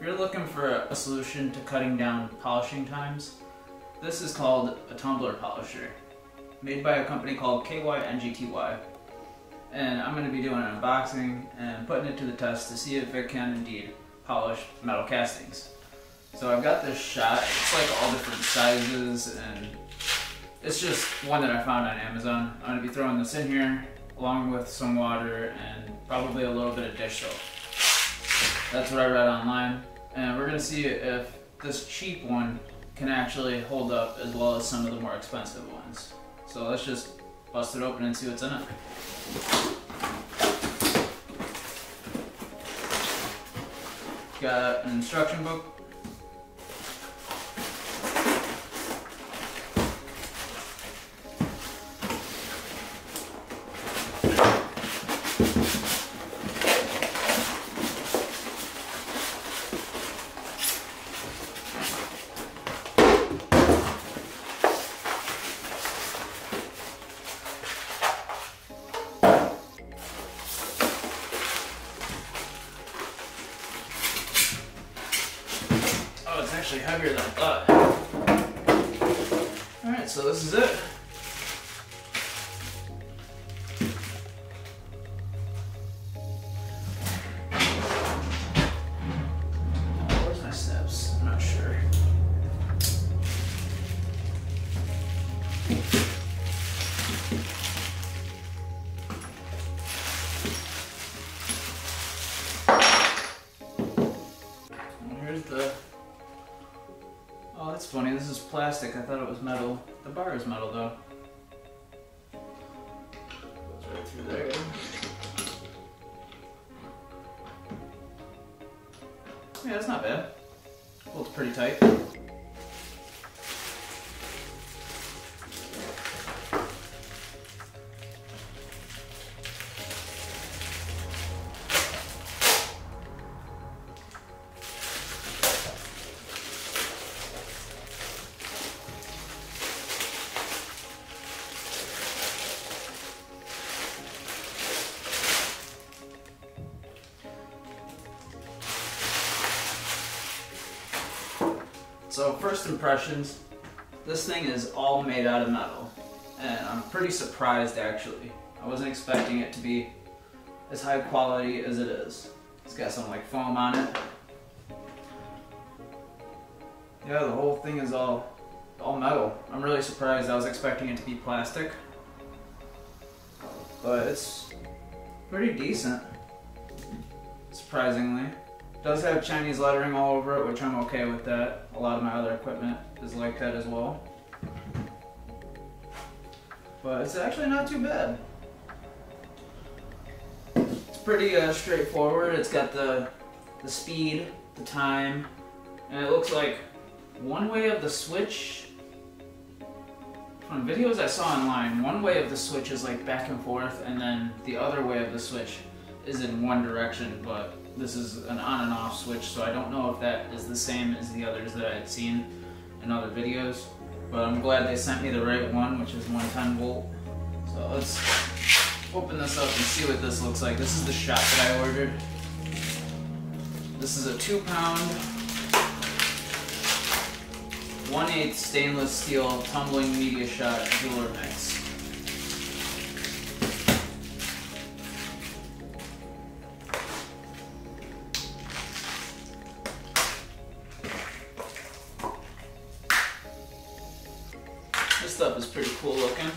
you're looking for a solution to cutting down polishing times, this is called a tumbler polisher, made by a company called KYNGTY. And I'm going to be doing an unboxing and putting it to the test to see if it can indeed polish metal castings. So I've got this shot. It's like all different sizes, and it's just one that I found on Amazon. I'm going to be throwing this in here along with some water and probably a little bit of dish soap. That's what I read online, and we're going to see if this cheap one can actually hold up as well as some of the more expensive ones. So let's just bust it open and see what's in it. Got an instruction book. It's actually heavier than I thought. Alright, so this is it. Where's my snips? I'm not sure. Here's the... Oh, that's funny. This is plastic. I thought it was metal. The bar is metal, though. Goes right through there. Yeah, that's not bad. Holds pretty tight. So first impressions, this thing is all made out of metal, and I'm pretty surprised actually. I wasn't expecting it to be as high quality as it is. It's got some like foam on it. Yeah, the whole thing is all metal. I'm really surprised. I was expecting it to be plastic, but it's pretty decent, surprisingly. It does have Chinese lettering all over it, which I'm okay with that. A lot of my other equipment is like that as well. But it's actually not too bad. It's pretty straightforward. It's got the speed, the time, and it looks like one way of the switch. From videos I saw online, one way of the switch is like back and forth, and then the other way of the switch is in one direction, but this is an on and off switch, so I don't know if that is the same as the others that I had seen in other videos. But I'm glad they sent me the right one, which is 110 volt. So let's open this up and see what this looks like. This is the shot that I ordered. This is a 2-pound, 1/8 stainless steel tumbling media shot jeweler mix. This stuff is pretty cool looking.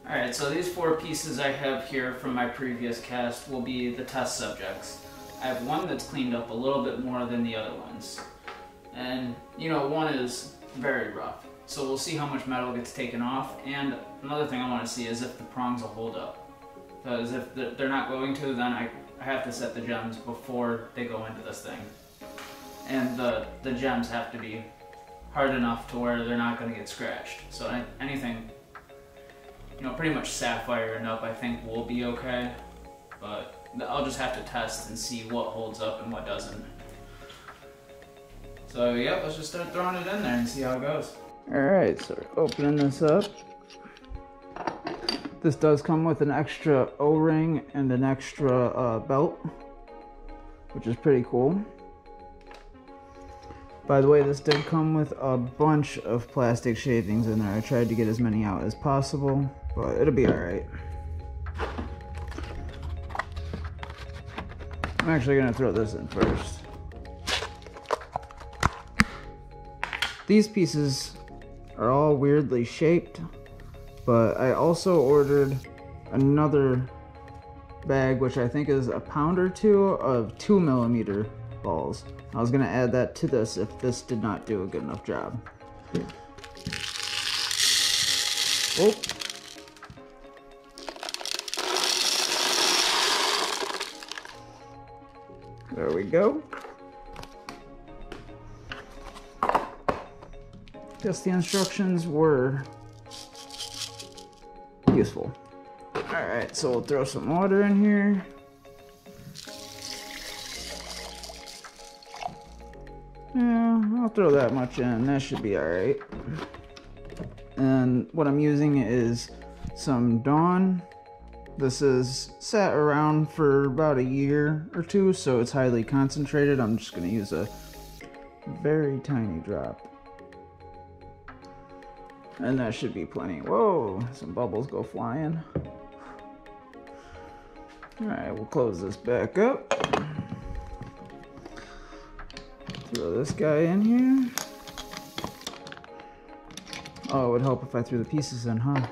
Alright, so these 4 pieces I have here from my previous cast will be the test subjects. I have one that's cleaned up a little bit more than the other ones. And, you know, one is very rough. So we'll see how much metal gets taken off. And another thing I want to see is if the prongs will hold up. Because if they're not going to, then I have to set the gems before they go into this thing. And the gems have to be hard enough to where they're not going to get scratched. So anything, you know, pretty much sapphire up, I think will be okay. But I'll just have to test and see what holds up and what doesn't. So yeah, let's just start throwing it in there and see how it goes. Alright, so we're opening this up. This does come with an extra O-ring and an extra belt, which is pretty cool. By the way, this did come with a bunch of plastic shavings in there. I tried to get as many out as possible, but it'll be alright. I'm actually going to throw this in first. These pieces are all weirdly shaped, but I also ordered another bag, which I think is a pound or two of 2mm balls. I was going to add that to this if this did not do a good enough job. Oh. There we go. Guess the instructions were useful. Alright, so we'll throw some water in here. Yeah, I'll throw that much in. That should be alright. And what I'm using is some Dawn. This is sat around for about a year or two, so it's highly concentrated. I'm just going to use a very tiny drop. And that should be plenty. Whoa, some bubbles go flying. Alright, we'll close this back up. Throw this guy in here. Oh, it would help if I threw the pieces in, huh?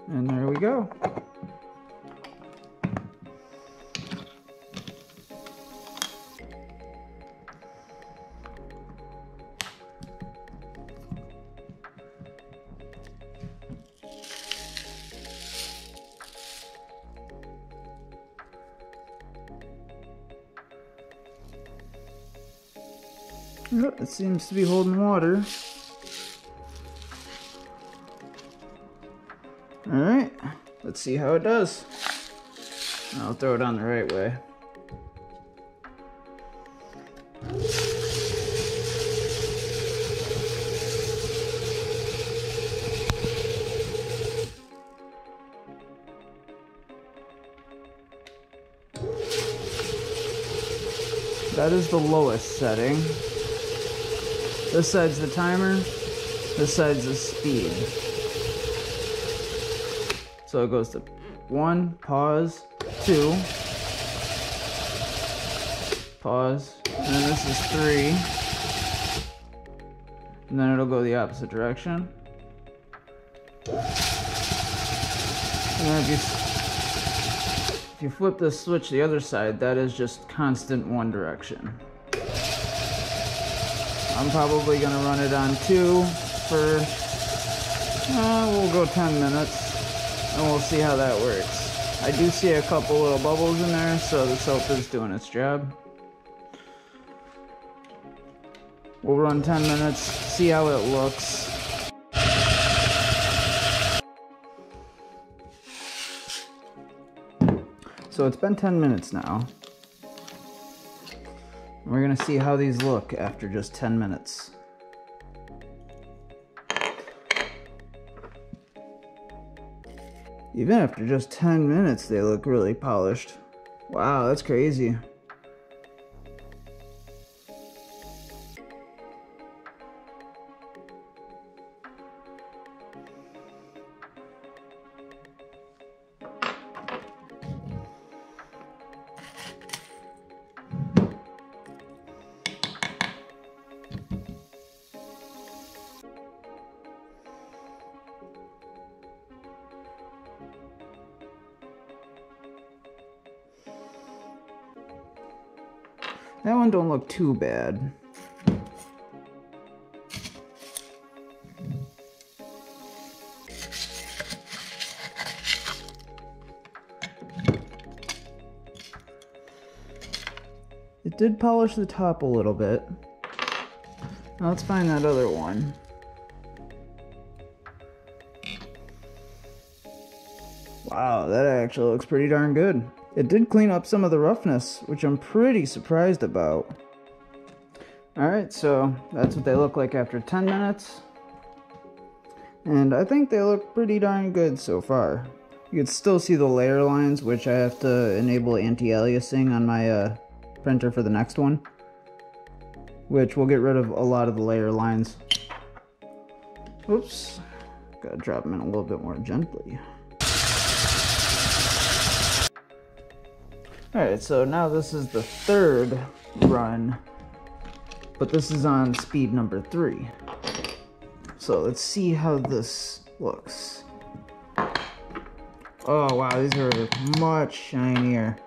And there we go. Oh, it seems to be holding water. Alright, let's see how it does. I'll throw it on the right way. That is the lowest setting. This side's the timer, this side's the speed. So it goes to 1, pause, 2, pause, and then this is 3. And then it'll go the opposite direction. And then if you flip this switch the other side, that is just constant one direction. I'm probably going to run it on 2 for, we'll go 10 minutes, and we'll see how that works. I do see a couple little bubbles in there, so the soap is doing its job. We'll run 10 minutes, see how it looks. So it's been 10 minutes now. We're gonna see how these look after just 10 minutes. Even after just 10 minutes, they look really polished. Wow, that's crazy. That one don't look too bad. It did polish the top a little bit. Now let's find that other one. Wow, that actually looks pretty darn good. It did clean up some of the roughness, which I'm pretty surprised about. Alright, so that's what they look like after 10 minutes. And I think they look pretty darn good so far. You can still see the layer lines, which I have to enable anti-aliasing on my printer for the next one, which will get rid of a lot of the layer lines. Oops, gotta drop them in a little bit more gently. Alright, so now this is the third run, but this is on speed number 3. So let's see how this looks. Oh wow, these are much shinier.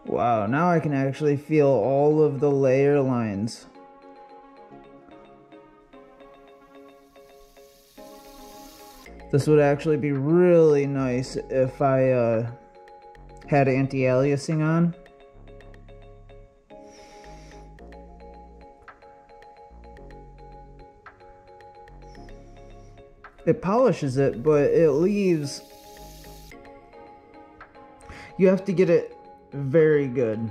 Wow, now I can actually feel all of the layer lines. This would actually be really nice if I had anti-aliasing on. It polishes it, but it leaves... You have to get it very good.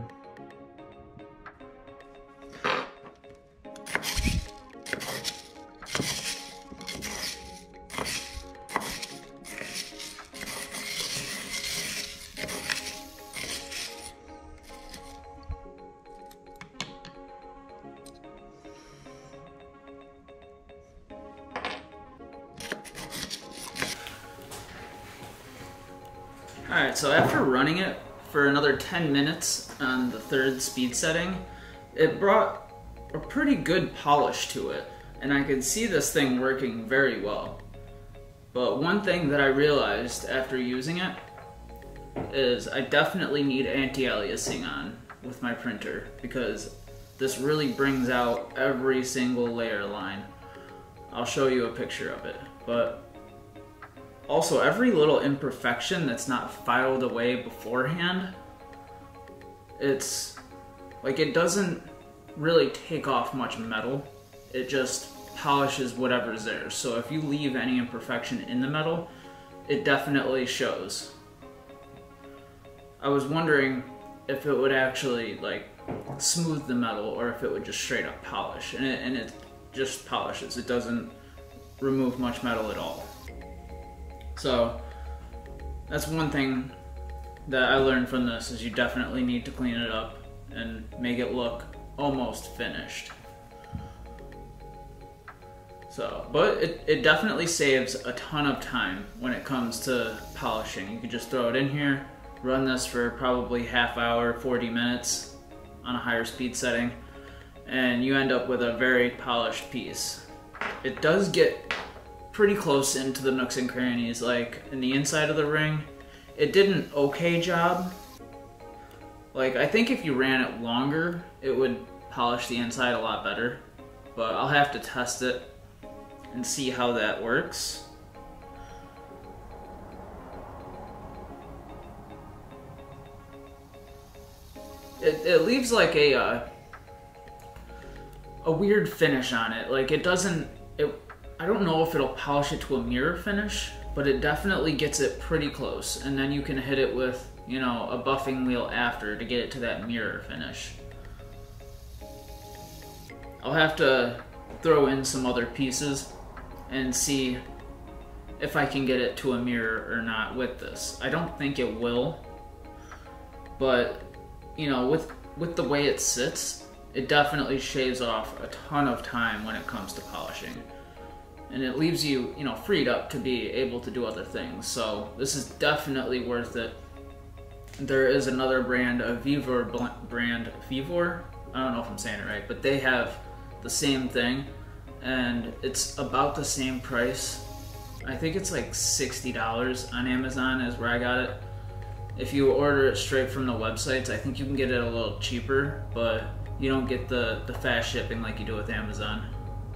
Alright, so after running it for another 10 minutes on the 3rd speed setting, it brought a pretty good polish to it, and I could see this thing working very well. But one thing that I realized after using it is I definitely need anti-aliasing on with my printer, because this really brings out every single layer line. I'll show you a picture of it, but also every little imperfection that's not filed away beforehand, it's like it doesn't really take off much metal, it just polishes whatever's there. So if you leave any imperfection in the metal, it definitely shows. I was wondering if it would actually like smooth the metal or if it would just straight up polish, and it just polishes. It doesn't remove much metal at all. So that's one thing that I learned from this, is you definitely need to clean it up and make it look almost finished. So, but it definitely saves a ton of time when it comes to polishing. You can just throw it in here, run this for probably half hour, 40 minutes on a higher speed setting, and you end up with a very polished piece. It does get pretty close into the nooks and crannies, like in the inside of the ring. It did an okay job. Like, I think if you ran it longer, it would polish the inside a lot better, but I'll have to test it and see how that works. It leaves like a weird finish on it. Like, it doesn't, I don't know if it'll polish it to a mirror finish, but it definitely gets it pretty close. And then you can hit it with, you know, a buffing wheel after to get it to that mirror finish. I'll have to throw in some other pieces and see if I can get it to a mirror or not with this. I don't think it will, but you know, with the way it sits, it definitely shaves off a ton of time when it comes to polishing. And it leaves you, you know, freed up to be able to do other things. So this is definitely worth it. There is another brand, a Vivor brand, Vivor? I don't know if I'm saying it right, but they have the same thing, and it's about the same price. I think it's like $60 on Amazon is where I got it. If you order it straight from the websites, I think you can get it a little cheaper, but you don't get the fast shipping like you do with Amazon.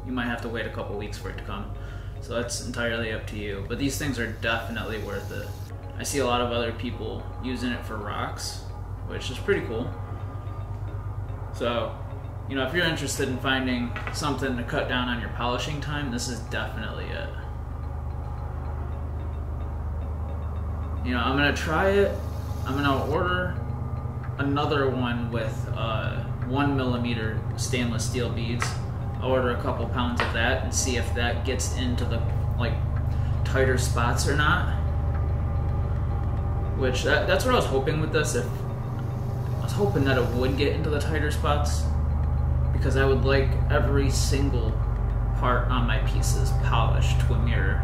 You might have to wait a couple weeks for it to come. So that's entirely up to you. But these things are definitely worth it. I see a lot of other people using it for rocks, which is pretty cool. So you know, if you're interested in finding something to cut down on your polishing time, this is definitely it. You know, I'm gonna try it. I'm gonna order another one with 1mm stainless steel beads. I'll order a couple pounds of that and see if that gets into the like tighter spots or not. Which that's what I was hoping with this. If I was hoping that it would get into the tighter spots, because I would like every single part on my pieces polished to a mirror.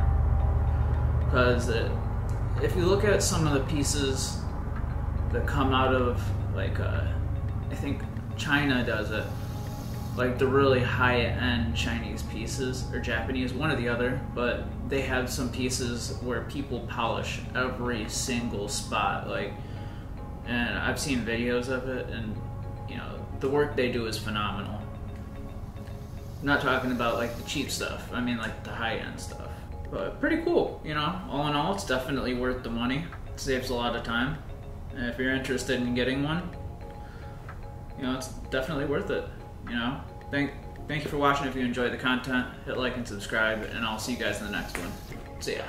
Because if you look at some of the pieces that come out of, like, I think China does it, like the really high-end Chinese pieces, or Japanese, one or the other, but they have some pieces where people polish every single spot, like, and I've seen videos of it, and, you know, the work they do is phenomenal. I'm not talking about, like, the cheap stuff, I mean, like, the high-end stuff. But pretty cool, you know, all in all, it's definitely worth the money. It saves a lot of time. And if you're interested in getting one, you know, it's definitely worth it, you know. Thank you for watching. If you enjoyed the content, hit like and subscribe, and I'll see you guys in the next one. See ya.